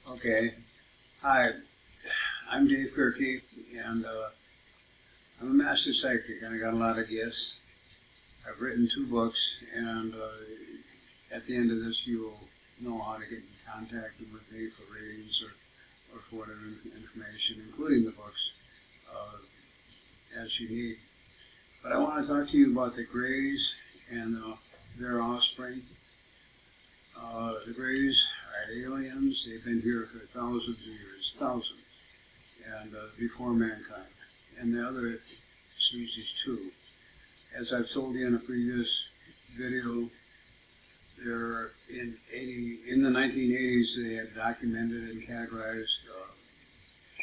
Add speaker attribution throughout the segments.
Speaker 1: Okay. Hi, I'm Dave Gerke, and I'm a master psychic, and I got a lot of gifts. I've written 2 books, and at the end of this, you'll know how to get in contact with me for readings or for whatever information, including the books, as you need. But I want to talk to you about the Greys and their offspring. The Greys are aliens. They've been here for thousands of years, and before mankind, and the other species too. As I've told you in a previous video, they're in the 1980s they had documented and categorized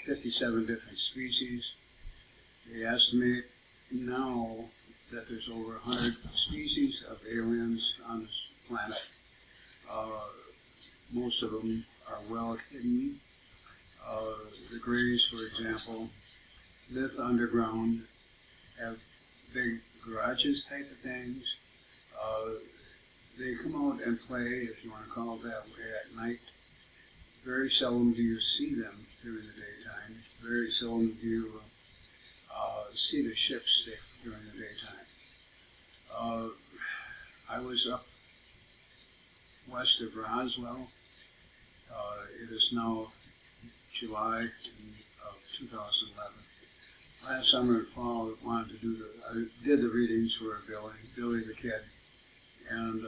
Speaker 1: 57 different species. They estimate now that there's over 100 species of aliens on this planet. Most of them are well hidden. The Greys, for example, live underground, have big garages type of things. They come out and play, if you want to call it that way, at night. Very seldom do you see them during the daytime. Very seldom do you see the ships during the daytime. I was up west of Roswell. It is now July of 2011. Last summer and fall, I did the readings for Billy the Kid, and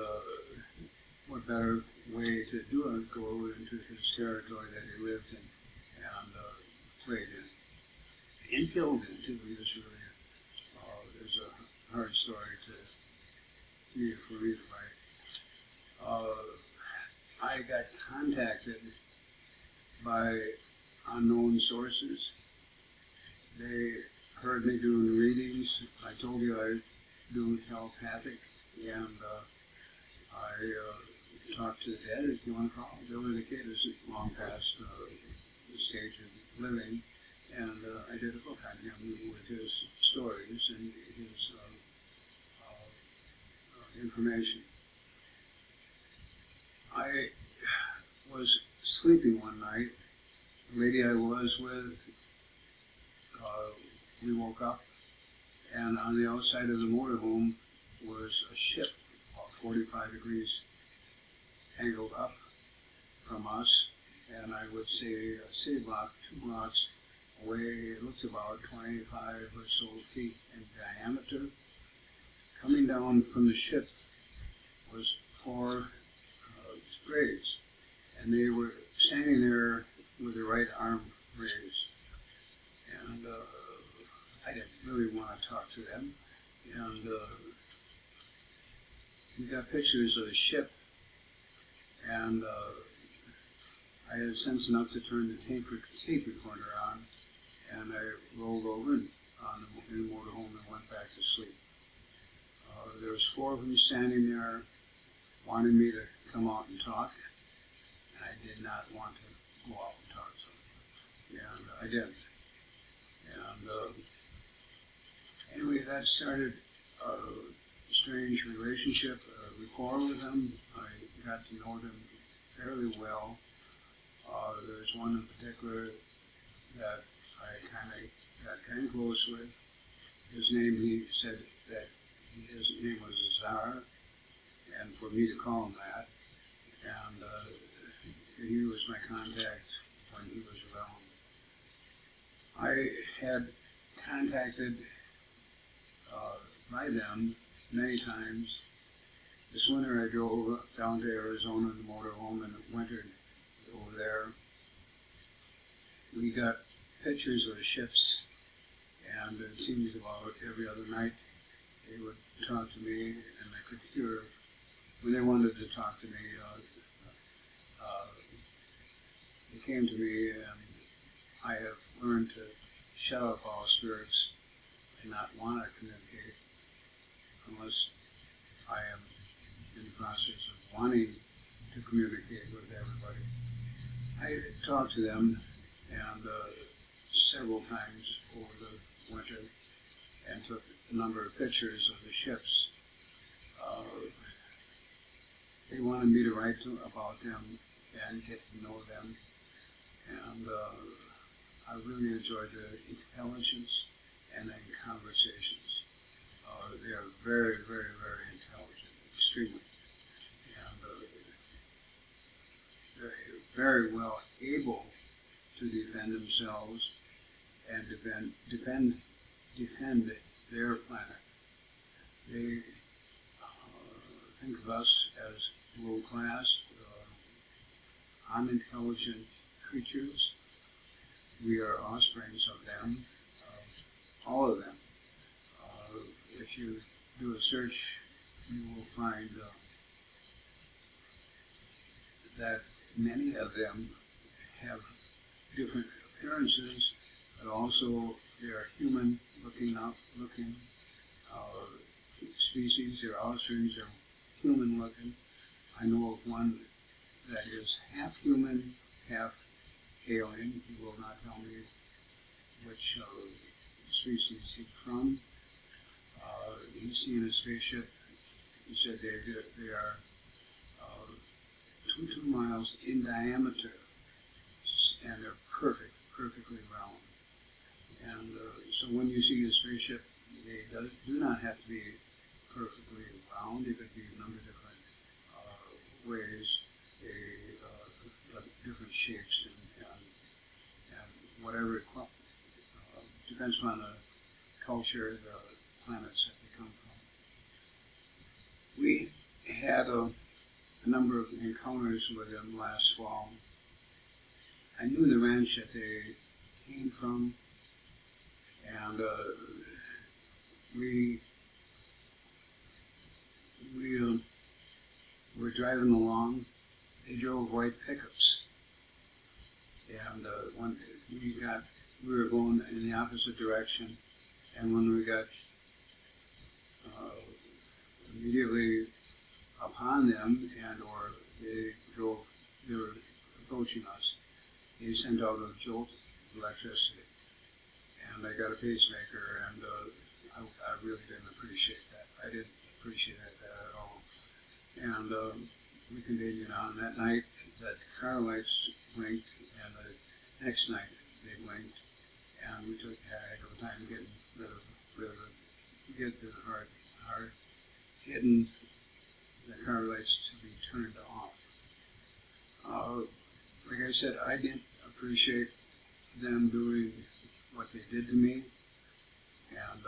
Speaker 1: what better way to do it, go into his territory that he lived in and played in, and killed in too. He was really, there's a hard story for me to write. I got contacted by unknown sources. They heard me doing readings. I told you I do telepathic, and I talk to the dead, if you want to call it. Billy the Kid is long past the stage of living, and I did a book on him with his stories and his information. I was sleeping one night. The lady I was with, we woke up, and on the outside of the motorhome was a ship about 45 degrees angled up from us, and I would say a city block, 2 blocks away. It looked about 25 or so feet in diameter. Coming down from the ship was 4 Greys, and they were standing there with their right arm raised, and I didn't really want to talk to them, and we got pictures of the ship, and I had sense enough to turn the tape recorder on, and I rolled over in the motorhome and went back to sleep. There was 4 of them standing there, wanting me to come out and talk, and I did not want to go out and talk to them, and I did. And anyway, that started a strange relationship, a rapport with them. I got to know them fairly well. There's one in particular that I got kind of close with. His name, he said that his name was Czar, and for me to call him that, and he was my contact when he was around. I had contacted by them many times. This winter I drove down to Arizona in the motorhome and wintered over there. We got pictures of the ships, and it seemed about every other night they would talk to me, and I could hear when they wanted to talk to me, they came to me, and I have learned to shut up all spirits and not want to communicate unless I am in the process of wanting to communicate with everybody. I talked to them, and several times over the winter, and took a number of pictures of the ships. They wanted me to write about them and get to know them. And I really enjoyed the intelligence and the conversations. They are very, very, very intelligent, extremely. And they're very well able to defend themselves and defend their planet. They think of us as low class, unintelligent creatures. We are offsprings of them, all of them. If you do a search, you will find that many of them have different appearances, but also they are human looking species. Their offsprings are human looking. I know of one that is half human, half alien. He will not tell me which species he's from. He's seen a spaceship. He said they are 2 miles in diameter, and they're perfectly round. And so when you see a spaceship, they do not have to be perfectly round. It could be a number of different ways, different shapes, and whatever. Depends on the culture, the planets that they come from. We had a number of encounters with them last fall. I knew the ranch that they came from, and we were driving along. They drove white pickups, and when we were going in the opposite direction, and when we got immediately upon them, or they were approaching us, they sent out a jolt of electricity, and I got a pacemaker, and I really didn't appreciate that. I didn't appreciate that at all. And we continued on. That night, that car lights blinked, and the next night they blinked, and we had a time getting getting the car lights to be turned off. Like I said, I didn't appreciate them doing what they did to me, and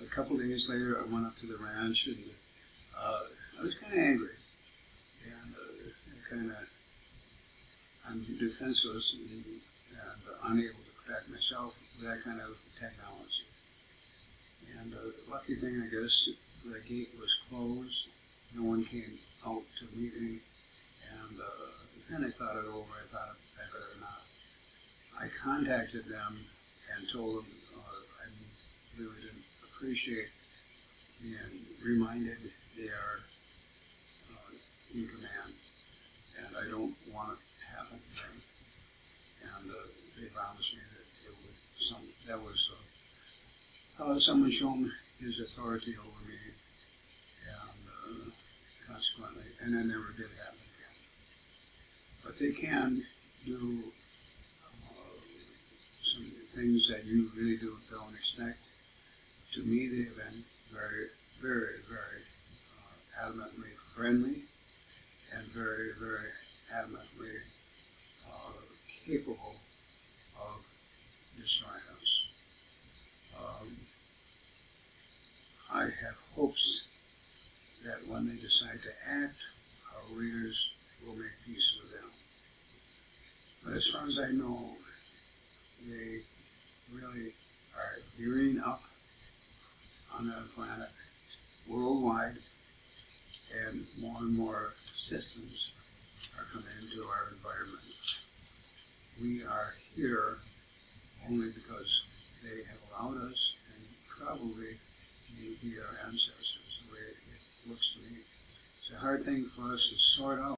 Speaker 1: a couple of days later I went up to the ranch, and I was kind of angry, and I'm defenseless and unable to protect myself with that kind of technology. And the lucky thing, I guess, the gate was closed. No one came out to meet me, and then I thought it over. I thought I better not. I contacted them and told them I really didn't appreciate being reminded they are in command, and I don't want it to happen again. And they promised me that it would someone shown his authority over me, and consequently, and that never did happen again. But they can do some things that you really don't expect. To me, they've been very, very, very adamantly friendly, and very, very adamantly capable of destroying us. I have hopes that when they decide to act, our readers will make peace with them. But as far as I know, they really are gearing up on the planet worldwide, and more systems are coming into our environment. We are here only because they have allowed us, and probably maybe our ancestors, the way it looks to me. It's a hard thing for us to sort out.